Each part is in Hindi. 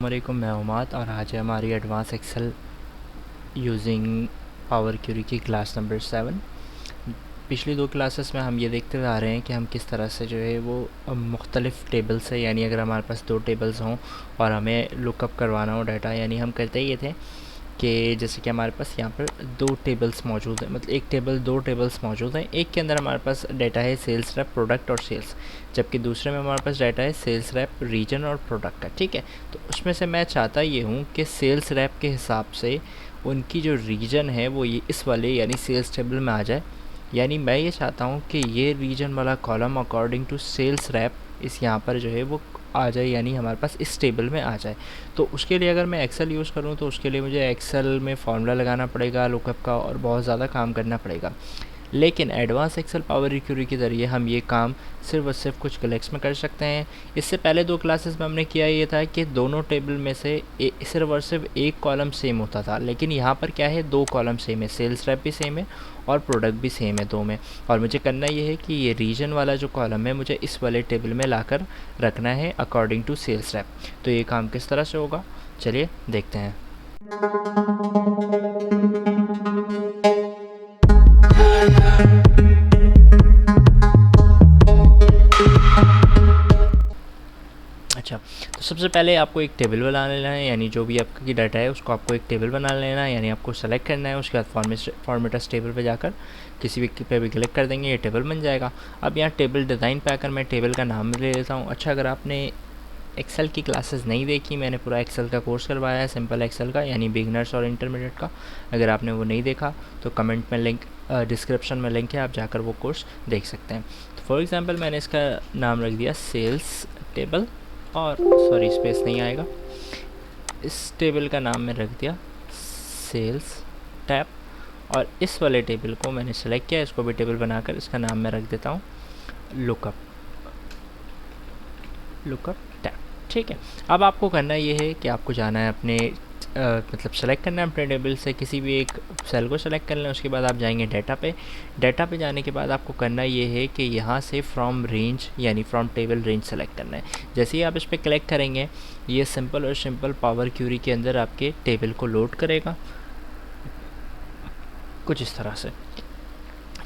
वालेकुम, मैं उमाद और आज है हमारी advance Excel using power query की क्लास नंबर 7। पिछली दो क्लासेस में हम ये देखते हुए आ रहे हैं कि हम किस तरह से जो है वो मुख्तलिफ़ टेबल से, यानी अगर हमारे पास दो टेबल्स हों और हमें लुकअप करवाना हो डाटा, यानी हम करते ये थे कि जैसे कि हमारे पास यहाँ पर दो टेबल्स मौजूद हैं, मतलब एक टेबल दो टेबल्स मौजूद हैं। एक के अंदर हमारे पास डाटा है सेल्स रैप, प्रोडक्ट और सेल्स, जबकि दूसरे में हमारे पास डाटा है सेल्स रैप, रीजन और प्रोडक्ट का। ठीक है, तो उसमें से मैं चाहता ये हूँ कि सेल्स रैप के हिसाब से उनकी जो रीजन है वो ये इस वाले यानी सेल्स टेबल में आ जाए। यानी मैं ये चाहता हूँ कि ये रीजन वाला column according to sales rep इस यहाँ पर जो है वो आ जाए, यानी हमारे पास इस टेबल में आ जाए। तो उसके लिए अगर मैं एक्सेल यूज़ करूँ तो उसके लिए मुझे एक्सेल में फार्मूला लगाना पड़ेगा लुकअप का और बहुत ज़्यादा काम करना पड़ेगा। लेकिन एडवांस एक्सेल पावर क्यूरी के ज़रिए हम ये काम सिर्फ और सिर्फ कुछ क्लिक्स में कर सकते हैं। इससे पहले दो क्लासेस में हमने किया ये था कि दोनों टेबल में से सिर्फ और सिर्फ एक कॉलम सेम होता था, लेकिन यहाँ पर क्या है, दो कॉलम सेम है, सेल्स रैप भी सेम है और प्रोडक्ट भी सेम है दो में। और मुझे करना ये है कि ये रीजन वाला जो कॉलम है मुझे इस वाले टेबल में लाकर रखना है अकॉर्डिंग टू सेल्स रैप। तो ये काम किस तरह से होगा, चलिए देखते हैं। अच्छा, तो सबसे पहले आपको एक टेबल बना लेना है, यानी जो भी आपकी डाटा है उसको आपको एक टेबल बना लेना है, यानी आपको सेलेक्ट करना है। उसके बाद फॉर्मेटस टेबल पे जाकर किसी भी पे भी क्लिक कर देंगे, ये टेबल बन जाएगा। अब यहाँ टेबल डिज़ाइन पे आकर मैं टेबल का नाम ले लेता हूँ। अच्छा, अगर आपने एक्सेल की क्लासेस नहीं देखी, मैंने पूरा एक्सेल का कोर्स करवाया है, सिंपल एक्सेल का, यानी बिगनर्स और इंटरमीडिएट का। अगर आपने वो नहीं देखा तो कमेंट में लिंक, डिस्क्रिप्शन में लिंक है, आप जाकर वो कोर्स देख सकते हैं। तो फॉर एग्ज़ाम्पल मैंने इसका नाम रख दिया सेल्स टेबल, और सॉरी स्पेस नहीं आएगा, इस टेबल का नाम मैं रख दिया सेल्स टैब। और इस वाले टेबल को मैंने सेलेक्ट किया, इसको भी टेबल बनाकर इसका नाम मैं रख देता हूँ लुकअप टैब। ठीक है, अब आपको करना ये है कि आपको जाना है अपने मतलब सेलेक्ट करना है अपने टेबल से किसी भी एक सेल को सेलेक्ट कर लें। उसके बाद आप जाएंगे डाटा पे। डाटा पे जाने के बाद आपको करना ये है कि यहाँ से फ्रॉम रेंज यानी फ्रॉम टेबल रेंज सेलेक्ट करना है। जैसे ही आप इस पर क्लिक करेंगे, ये सिंपल और सिंपल पावर क्यूरी के अंदर आपके टेबल को लोड करेगा कुछ इस तरह से।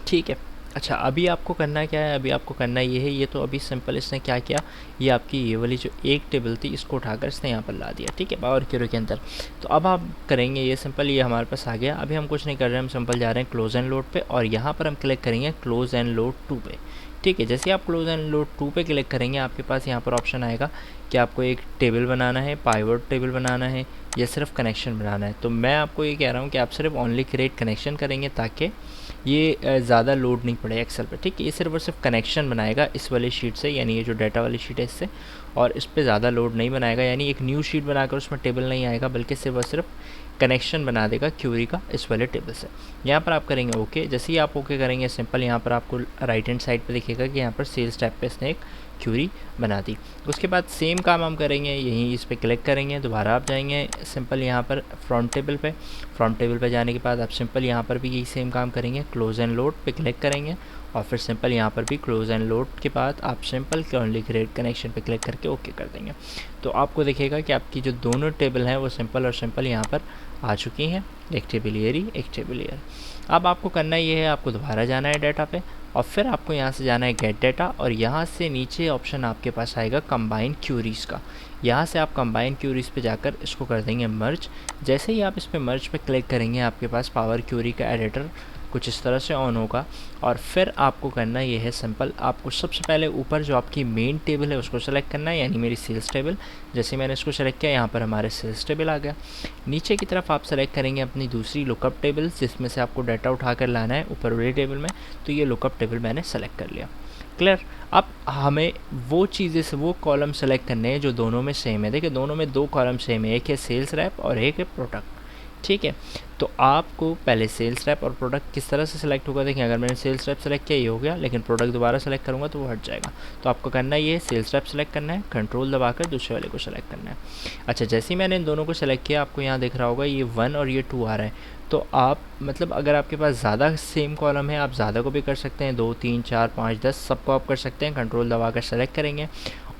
ठीक है, अच्छा अभी आपको करना क्या है, अभी आपको करना ये है, ये तो अभी सिंपल इसने क्या किया, ये आपकी ये वाली जो एक टेबल थी इसको उठाकर इसने यहाँ पर ला दिया। ठीक है, पावर क्यूरी के अंदर। तो अब आप करेंगे ये सिंपल, ये हमारे पास आ गया। अभी हम कुछ नहीं कर रहे हैं, हम सिंपल जा रहे हैं क्लोज एंड लोड पे और यहाँ पर हम क्लिक करेंगे क्लोज एंड लोड 2 पे। ठीक है, जैसे आप क्लोज एंड लोड 2 पे क्लिक करेंगे, आपके पास यहाँ पर ऑप्शन आएगा कि आपको एक टेबल बनाना है, पाइवट टेबल बनाना है या सिर्फ कनेक्शन बनाना है। तो मैं आपको ये कह रहा हूँ कि आप सिर्फ ओनली क्रिएट कनेक्शन करेंगे ताकि ये ज़्यादा लोड नहीं पड़े एक्सेल पे। ठीक है, ये सिर्फ और सिर्फ कनेक्शन बनाएगा इस वाली शीट से, यानी ये जो डाटा वाली शीट है इससे, और इस पर ज़्यादा लोड नहीं बनाएगा, यानी एक न्यू शीट बनाकर उसमें टेबल नहीं आएगा, बल्कि सिर्फ और सिर्फ कनेक्शन बना देगा क्यूरी का इस वाले टेबल से। यहाँ पर आप करेंगे ओके। जैसे ही आप ओके करेंगे सिंपल, यहाँ पर आपको राइट हैंड साइड पे दिखेगा कि यहाँ पर सेल्स टैब पे इसने एक क्यूरी बना दी। उसके बाद सेम काम हम करेंगे, यहीं इस पर क्लिक करेंगे, दोबारा आप जाएंगे सिंपल यहाँ पर फ्रंट टेबल पे। फ्रंट टेबल पे जाने के बाद आप सिंपल यहाँ पर भी यही सेम काम करेंगे, क्लोज एंड लोड पे क्लिक करेंगे और फिर सिंपल यहाँ पर भी क्लोज एंड लोड के बाद आप सिंपल ओनली क्रिएट कनेक्शन पे क्लिक करके ओके कर देंगे। तो आपको दिखेगा कि आपकी जो दोनों टेबल हैं वो सिंपल और सिंपल यहाँ पर आ चुकी हैं, एक टेबल एरी एक टेबल एयर। अब आपको करना ये है, आपको दोबारा जाना है डाटा पे और फिर आपको यहाँ से जाना है गेट डाटा और यहाँ से नीचे ऑप्शन आपके पास आएगा कंबाइन क्यूरीज़ का। यहाँ से आप कंबाइन क्यूरीज़ पे जाकर इसको कर देंगे मर्ज। जैसे ही आप इस पर मर्ज पे क्लिक करेंगे, आपके पास पावर क्यूरी का एडिटर कुछ इस तरह से ऑन होगा और फिर आपको करना ये है सिंपल, आपको सबसे पहले ऊपर जो आपकी मेन टेबल है उसको सेलेक्ट करना है, यानी मेरी सेल्स टेबल। जैसे मैंने इसको सेलेक्ट किया, यहाँ पर हमारे सेल्स टेबल आ गया। नीचे की तरफ आप सेलेक्ट करेंगे अपनी दूसरी लुकअप टेबल, जिसमें से आपको डाटा उठा कर लाना है ऊपर वाली टेबल में। तो ये लुकअप टेबल मैंने सेलेक्ट कर लिया। क्लियर। अब हमें वो चीज़ें से वो कॉलम सेलेक्ट करने हैं जो दोनों में सेम है। देखिए दोनों में दो कॉलम सेम है, एक है सेल्स रैप और एक है प्रोडक्ट। ठीक है, तो आपको पहले सेल्स रैप और प्रोडक्ट किस तरह से सेलेक्ट होगा, देखिए अगर मैंने सेल्स रैप सेलेक्ट किया ये हो गया, लेकिन प्रोडक्ट दोबारा सेलेक्ट करूँगा तो वो हट जाएगा। तो आपको करना ये है, सेल्स रैप सेलेक्ट करना है, कंट्रोल दबाकर दूसरे वाले को सेलेक्ट करना है। अच्छा, जैसे ही मैंने इन दोनों को सेलेक्ट किया, आपको यहाँ दिख रहा होगा ये 1 और ये 2 आ रहा है। तो आप मतलब अगर आपके पास ज़्यादा सेम कॉलम है, आप ज़्यादा को भी कर सकते हैं, 2 3 4 5 10 सबको आप कर सकते हैं। कंट्रोल दबाकर सेलेक्ट करेंगे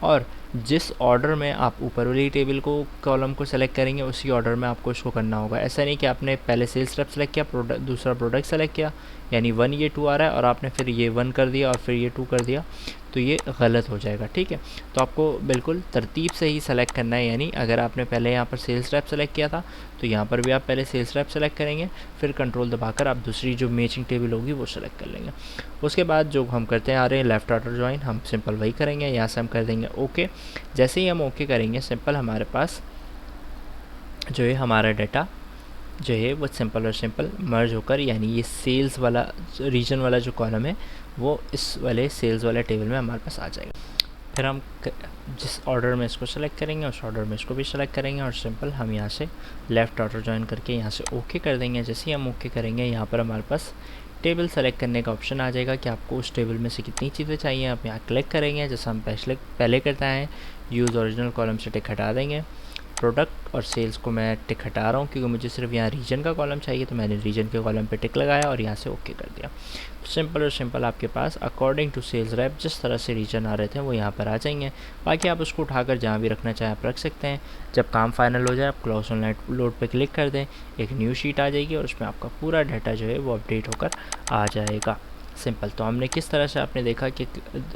और जिस ऑर्डर में आप ऊपर वाली टेबल को कॉलम को सेलेक्ट करेंगे उसी ऑर्डर में आपको इसको करना होगा। ऐसा नहीं कि आपने पहले सेल्स रेप सेलेक्ट किया, प्रोडक्ट दूसरा प्रोडक्ट सेलेक्ट किया, यानी 1 ये 2 आ रहा है और आपने फिर ये 1 कर दिया और फिर ये 2 कर दिया, तो ये गलत हो जाएगा। ठीक है, तो आपको बिल्कुल तरतीब से ही सेलेक्ट करना है। यानी अगर आपने पहले यहाँ पर सेल्स रेप सेलेक्ट किया था तो यहाँ पर भी आप पहले सेल्स रेप सेलेक्ट करेंगे, फिर कंट्रोल दबाकर आप दूसरी जो मैचिंग टेबल होगी वो सेलेक्ट कर लेंगे। उसके बाद जो हम करते हैं आ रहे हैं लेफ़्ट ऑर्डर ज्वाइन, हम सिंपल वही करेंगे। यहाँ से हम कर देंगे ओके। जैसे ही हम ओके करेंगे सिंपल हमारे पास जो है हमारा डाटा जो है वो सिंपल और सिंपल मर्ज होकर, यानी ये सेल्स वाला रीजन वाला जो कॉलम है वो इस वाले सेल्स वाले टेबल में हमारे पास आ जाएगा। फिर हम जिस ऑर्डर में इसको सेलेक्ट करेंगे उस ऑर्डर में इसको भी सेलेक्ट करेंगे और सिंपल हम यहाँ से लेफ़्ट ऑर्डर ज्वाइन करके यहाँ से ओके कर देंगे। जैसे ही हम ओके करेंगे यहाँ पर हमारे पास टेबल सेलेक्ट करने का ऑप्शन आ जाएगा कि आपको उस टेबल में से कितनी चीज़ें चाहिए। आप यहाँ क्लिक करेंगे, जैसे हम पहले करते हैं यूज़ ओरिजिनल कॉलम से टिक हटा देंगे। प्रोडक्ट और सेल्स को मैं टिक हटा रहा हूँ क्योंकि मुझे सिर्फ यहाँ रीजन का कॉलम चाहिए, तो मैंने रीजन के कॉलम पे टिक लगाया और यहाँ से ओके कर दिया। सिंपल और सिंपल आपके पास अकॉर्डिंग टू सेल्स रैप जिस तरह से रीजन आ रहे थे वो यहाँ पर आ जाएंगे। बाकी आप उसको उठाकर जहाँ भी रखना चाहें आप रख सकते हैं। जब काम फाइनल हो जाए आप क्लोज ऑन लोड पे क्लिक कर दें, एक न्यू शीट आ जाएगी और उसमें आपका पूरा डाटा जो है वो अपडेट होकर आ जाएगा। सिंपल। तो हमने किस तरह से आपने देखा कि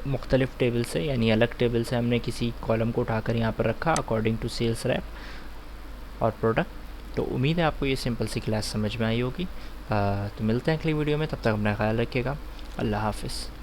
मुख्तलिफ़ टेबल से यानी अलग टेबल से हमने किसी कॉलम को उठाकर यहाँ पर रखा अकॉर्डिंग टू सेल्स रैप और प्रोडक्ट। तो उम्मीद है आपको ये सिंपल सी क्लास समझ में आई होगी। तो मिलते हैं अगली वीडियो में, तब तक अपना ख्याल रखिएगा। अल्लाह हाफ़िज़।